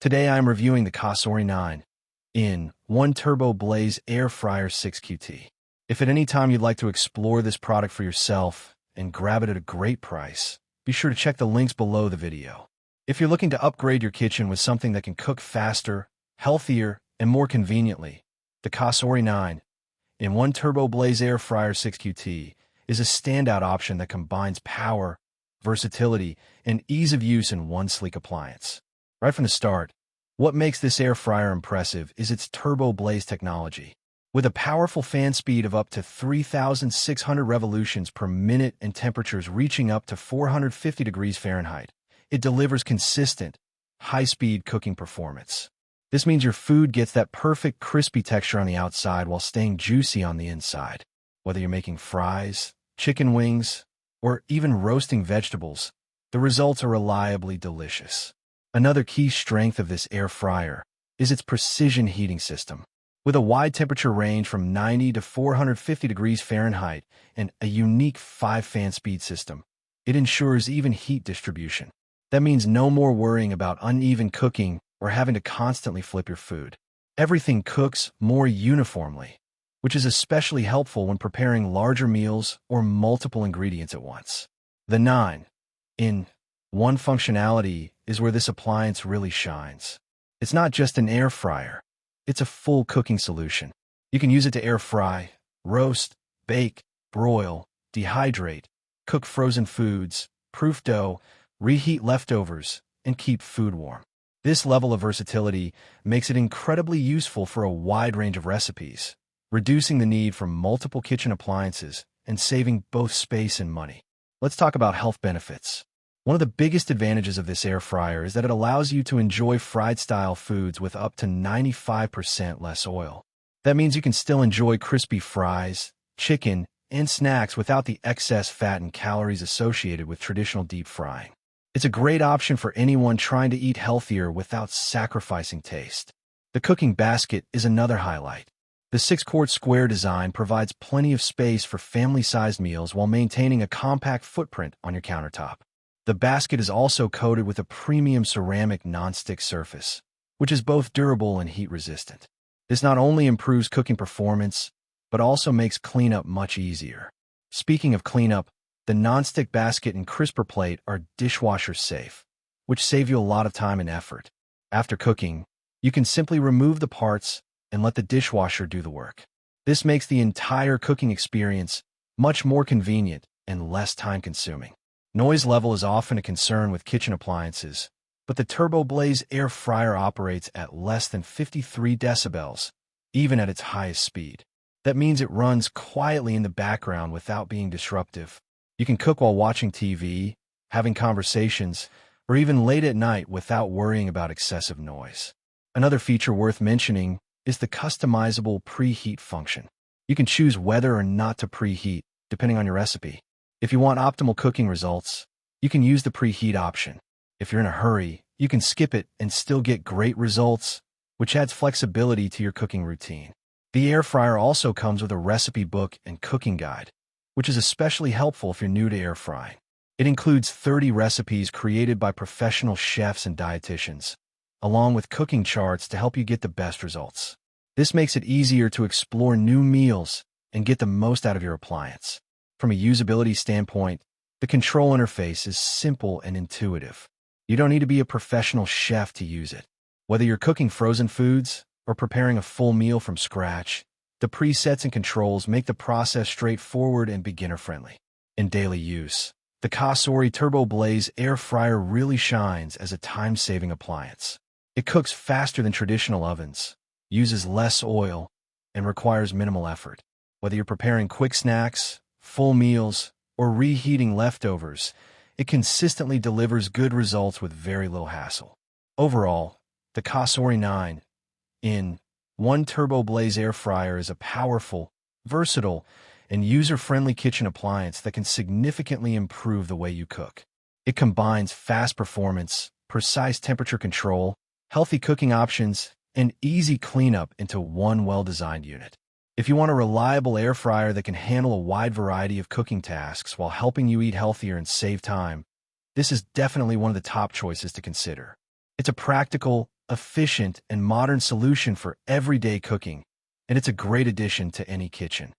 Today I am reviewing the Cosori 9-in-1 TurboBlaze Air Fryer 6QT. If at any time you'd like to explore this product for yourself and grab it at a great price, be sure to check the links below the video. If you're looking to upgrade your kitchen with something that can cook faster, healthier, and more conveniently, the Cosori 9-in-1 TurboBlaze Air Fryer 6QT is a standout option that combines power, versatility, and ease of use in one sleek appliance. Right from the start, what makes this air fryer impressive is its TurboBlaze technology. With a powerful fan speed of up to 3,600 revolutions per minute and temperatures reaching up to 450 degrees Fahrenheit, it delivers consistent, high-speed cooking performance. This means your food gets that perfect crispy texture on the outside while staying juicy on the inside. Whether you're making fries, chicken wings, or even roasting vegetables, the results are reliably delicious. Another key strength of this air fryer is its precision heating system. With a wide temperature range from 90 to 450 degrees Fahrenheit and a unique 5-fan speed system, it ensures even heat distribution. That means no more worrying about uneven cooking or having to constantly flip your food. Everything cooks more uniformly, which is especially helpful when preparing larger meals or multiple ingredients at once. The 9-in-1 functionality is where this appliance really shines. It's not just an air fryer, it's a full cooking solution. You can use it to air fry, roast, bake, broil, dehydrate, cook frozen foods, proof dough, reheat leftovers, and keep food warm. This level of versatility makes it incredibly useful for a wide range of recipes, reducing the need for multiple kitchen appliances and saving both space and money. Let's talk about health benefits. One of the biggest advantages of this air fryer is that it allows you to enjoy fried-style foods with up to 95% less oil. That means you can still enjoy crispy fries, chicken, and snacks without the excess fat and calories associated with traditional deep frying. It's a great option for anyone trying to eat healthier without sacrificing taste. The cooking basket is another highlight. The 6-quart square design provides plenty of space for family-sized meals while maintaining a compact footprint on your countertop. The basket is also coated with a premium ceramic nonstick surface, which is both durable and heat-resistant. This not only improves cooking performance, but also makes cleanup much easier. Speaking of cleanup, the nonstick basket and crisper plate are dishwasher safe, which save you a lot of time and effort. After cooking, you can simply remove the parts and let the dishwasher do the work. This makes the entire cooking experience much more convenient and less time-consuming. Noise level is often a concern with kitchen appliances, but the TurboBlaze Air Fryer operates at less than 53 decibels, even at its highest speed. That means it runs quietly in the background without being disruptive. You can cook while watching TV, having conversations, or even late at night without worrying about excessive noise. Another feature worth mentioning is the customizable preheat function. You can choose whether or not to preheat, depending on your recipe. If you want optimal cooking results, you can use the preheat option. If you're in a hurry, you can skip it and still get great results, which adds flexibility to your cooking routine. The air fryer also comes with a recipe book and cooking guide, which is especially helpful if you're new to air frying. It includes 30 recipes created by professional chefs and dietitians, along with cooking charts to help you get the best results. This makes it easier to explore new meals and get the most out of your appliance. From a usability standpoint, the control interface is simple and intuitive. You don't need to be a professional chef to use it. Whether you're cooking frozen foods or preparing a full meal from scratch, the presets and controls make the process straightforward and beginner-friendly. In daily use, the Cosori TurboBlaze Air Fryer really shines as a time-saving appliance. It cooks faster than traditional ovens, uses less oil, and requires minimal effort. Whether you're preparing quick snacks, full meals, or reheating leftovers, it consistently delivers good results with very little hassle. Overall, the Cosori 9-in-1 TurboBlaze Air Fryer is a powerful, versatile, and user-friendly kitchen appliance that can significantly improve the way you cook. It combines fast performance, precise temperature control, healthy cooking options, and easy cleanup into one well-designed unit. If you want a reliable air fryer that can handle a wide variety of cooking tasks while helping you eat healthier and save time, this is definitely one of the top choices to consider. It's a practical, efficient, and modern solution for everyday cooking, and it's a great addition to any kitchen.